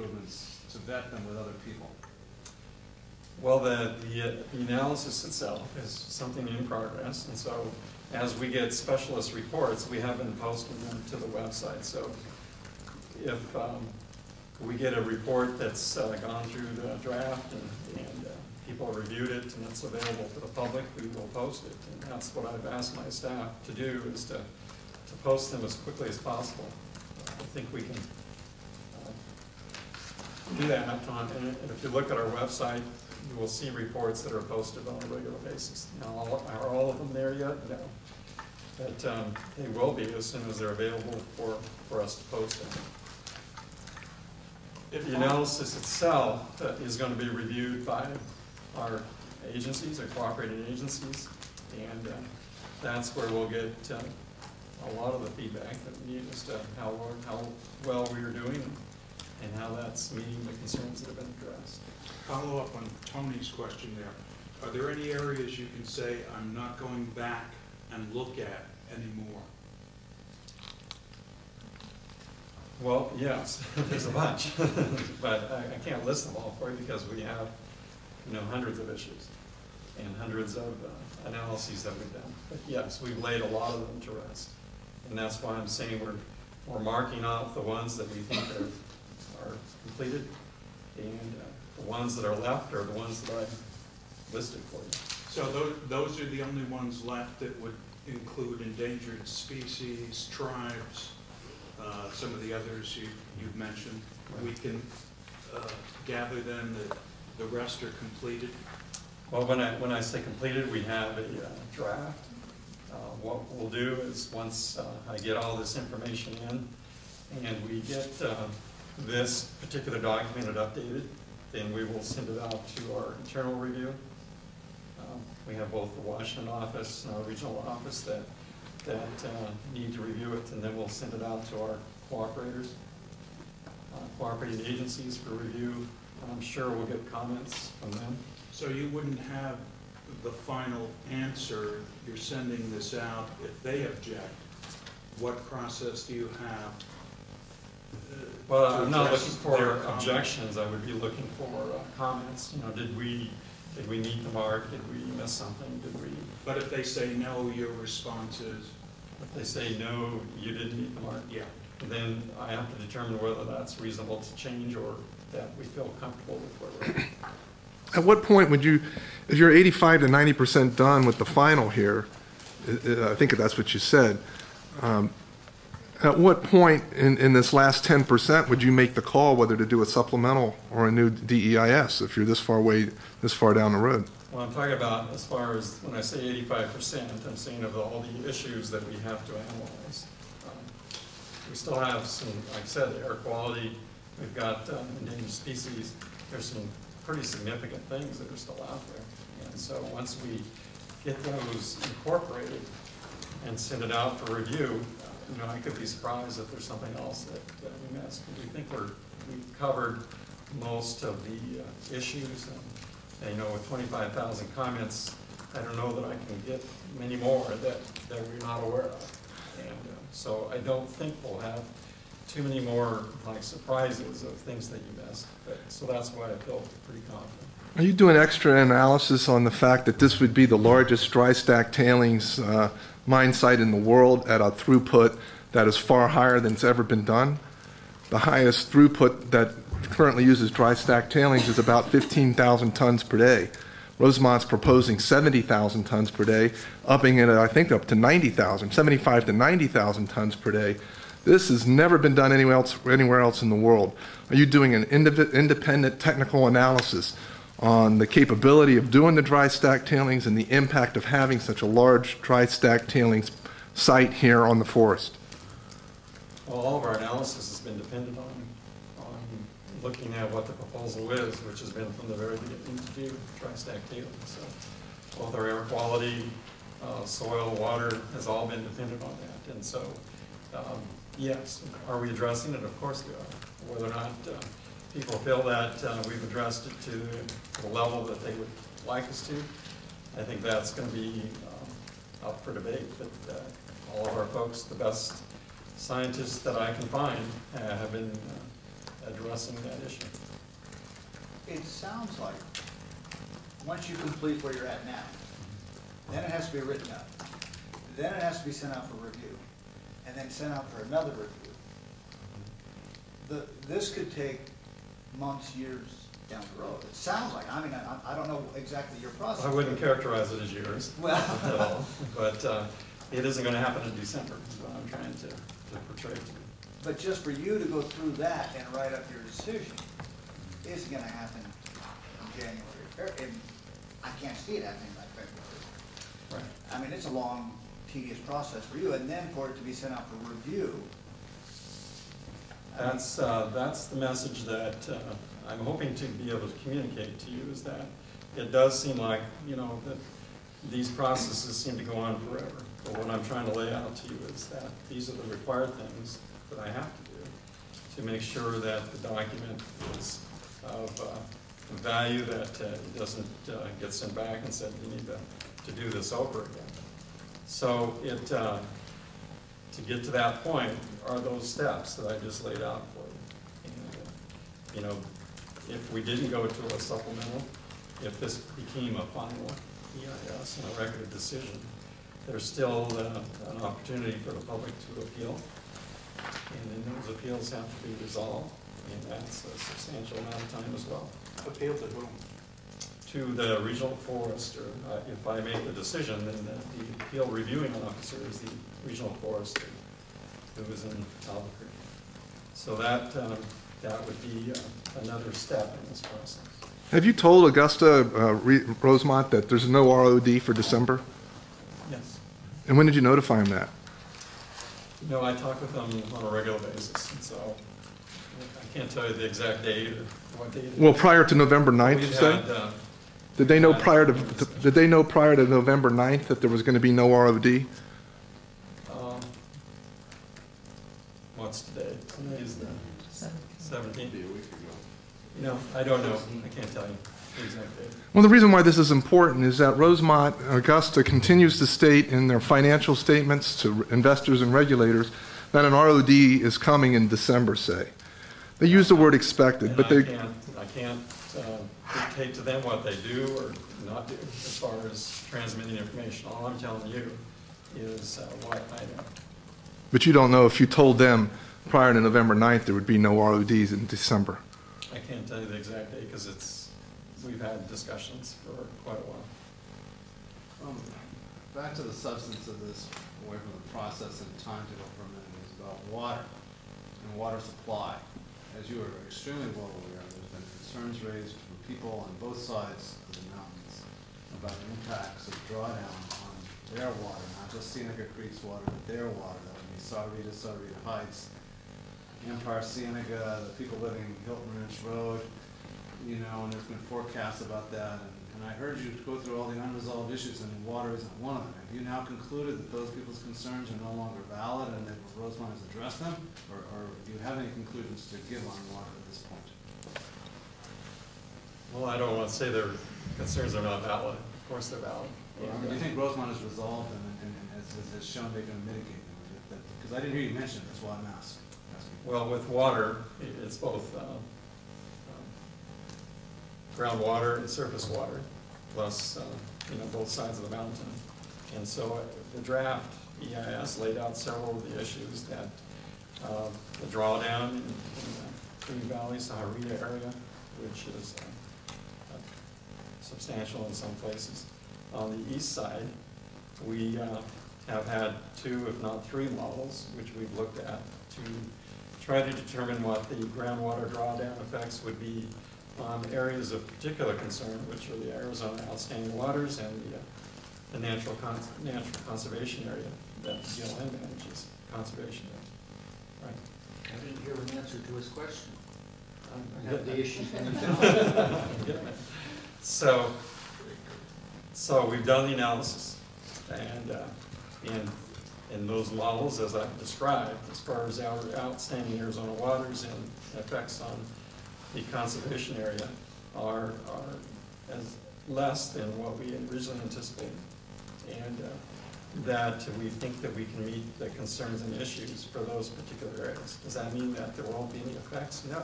improvements to vet them with other people? Well, the analysis itself is something in progress, and so as we get specialist reports, we have been posting them to the website. So if we get a report that's gone through the draft and people have reviewed it and it's available to the public, we will post it. And that's what I've asked my staff to do, is to post them as quickly as possible. I think we can do that. And if you look at our website, you will see reports that are posted on a regular basis. Now, are all of them there yet? No. But they will be as soon as they're available for us to post them. The analysis itself is going to be reviewed by our agencies, our cooperating agencies, and that's where we'll get a lot of the feedback that we need as to how well we are doing and how that's meeting the concerns that have been addressed. Follow up on Tony's question there. Are there any areas you can say, I'm not going back and look at anymore? Well, yes, there's a bunch, but I can't list them all for you because we have, hundreds of issues and hundreds of analyses that we've done. But yes, we've laid a lot of them to rest, and that's why I'm saying we're marking off the ones that we think are completed, and the ones that are left are the ones that I've listed for you. So those are the only ones left that would include endangered species, tribes, some of the others you've mentioned. Right. We can gather then that the rest are completed? Well, when I say completed, we have a draft. What we'll do is once I get all this information in and we get this particular document updated, then we will send it out to our internal review. We have both the Washington office and our regional office that need to review it, and then we'll send it out to our cooperators, cooperating agencies for review. I'm sure we'll get comments from them. So you wouldn't have the final answer, you're sending this out, if they object, what process do you have? Well, I'm not looking for objections. I would be looking for comments. Did we meet the mark? Did we miss something? Did we? But if they say no, your response is? If they say no, you didn't meet the mark. Yeah. Then I have to determine whether that's reasonable to change or that we feel comfortable with where we're at. At what point would you, if you're 85 to 90% done with the final here, I think that's what you said, at what point in this last 10% would you make the call whether to do a supplemental or a new DEIS if you're this far down the road? Well, I'm talking about as far as when I say 85%, I'm saying of all the issues that we have to analyze. We still have some, like I said, air quality. We've got endangered species. There's some pretty significant things that are still out there. And so once we get those incorporated and send it out for review, I could be surprised if there's something else that we missed. But we think we've covered most of the issues. And with 25,000 comments, I don't know that I can get many more that we're not aware of. And so I don't think we'll have too many more surprises of things that you missed. So that's why I feel pretty confident. Are you doing extra analysis on the fact that this would be the largest dry stack tailings mine site in the world at a throughput that is far higher than it's ever been done? The highest throughput that currently uses dry stack tailings is about 15,000 tons per day. Rosemont's proposing 70,000 tons per day, upping it, I think, up to 90,000, 75 to 90,000 tons per day. This has never been done anywhere else in the world. Are you doing an independent technical analysis on the capability of doing the dry stack tailings and the impact of having such a large dry stack tailings site here on the forest? Well, all of our analysis has been dependent on looking at what the proposal is, which has been from the very beginning to do dry stack tailings. So both our air quality, soil, water has all been dependent on that. And so, yes, are we addressing it? Of course we are. Whether or not people feel that we've addressed it to the level that they would like us to, I think that's going to be up for debate. But all of our folks, the best scientists that I can find, have been addressing that issue. It sounds like, once you complete where you're at now, then it has to be written up. Then it has to be sent out for review, and then sent out for another review. This could take months, years down the road. It sounds like, I mean, I don't know exactly your process. I wouldn't characterize it as yours Well. at all, but it isn't going to happen in December, is what I'm trying to portray to you. But just for you to go through that and write up your decision isn't gonna happen in January. And I can't see it happening by February. Right. I mean, it's a long, tedious process for you, and then for it to be sent out for review. That's the message that I'm hoping to be able to communicate to you, is that it does seem like, you know, that these processes seem to go on forever. But what I'm trying to lay out to you is that these are the required things that I have to do to make sure that the document is of value, that it doesn't get sent back and said you need to do this over again. So to get to that point are those steps that I just laid out for you. And, you know, if we didn't go to a supplemental, if this became a final EIS and a record of decision, there's still an opportunity for the public to appeal. And then those appeals have to be resolved, and that's a substantial amount of time as well. Appeal to whom? To the regional forester. If I make the decision, then the appeal reviewing officer is the regional forester who is in Albuquerque. So that would be another step in this process. Have you told Augusta Rosemont that there's no ROD for December? Yes. And when did you notify him that? No, I talk with them on a regular basis, and so I can't tell you the exact date or what date. Well, prior to November 9th, you say? Did they know prior to November 9th that there was going to be no ROD? What's today? Today is the 17th. Be a week ago. You know, I don't know. I can't tell you the exact date. Well, the reason why this is important is that Rosemont, Augusta continues to state in their financial statements to investors and regulators that an ROD is coming in December, say. They use the word expected, but they... I can't dictate to them what they do or not do as far as transmitting information. All I'm telling you is what I know. But you don't know if you told them prior to November 9th there would be no RODs in December. I can't tell you the exact date because we've had discussions for quite a while. Back to the substance of this, away from the process and time to go for a minute, is about water and water supply. As you are extremely well aware, there's been concerns raised from people on both sides of the mountains about the impacts of drawdown on their water, not just Seneca Creek's water, but their water. That would be Santa Rita Heights, Empire, Cienega, the people living in Hilton Ranch Road, you know, and there's been forecasts about that. And I heard you go through all the unresolved issues, and water isn't one of them. Have you now concluded that those people's concerns are no longer valid and that Rosemont has addressed them? Or do you have any conclusions to give on water at this point? Well, I don't want to say their concerns are not valid. Of course they're valid. Do you think Rosemont has resolved them and has shown they can mitigate them? Because I didn't hear you mention it, that's why I'm asking. Well, with water, it's both groundwater and surface water, plus you know, both sides of the mountain. And so the draft EIS laid out several of the issues that the drawdown in the Green Valley, Santa Rita area, which is substantial in some places. On the east side, we have had 2, if not 3 models, which we've looked at to try to determine what the groundwater drawdown effects would be on areas of particular concern, which are the Arizona outstanding waters and the natural conservation area that GLN manages, conservation area. Right. I didn't hear an answer to his question. I'm Have the getting issues been it. So we've done the analysis, and in those models, as I've described, as far as our outstanding Arizona waters and effects on the conservation area are as less than what we originally anticipated. And that we think that we can meet the concerns and issues for those particular areas. Does that mean that there won't be any effects? No.